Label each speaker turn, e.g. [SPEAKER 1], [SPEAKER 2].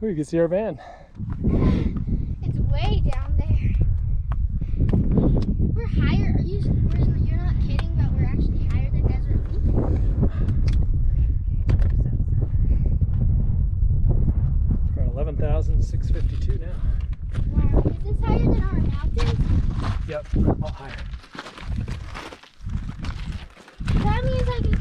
[SPEAKER 1] Oh, you can see our van.
[SPEAKER 2] It's way down there. We're higher. You're not kidding, but we're actually higher than Desert Peak.
[SPEAKER 1] We're at 11,652 now.
[SPEAKER 2] Wow, is this higher than our mountains?
[SPEAKER 1] Yep, a lot higher.
[SPEAKER 2] That means I can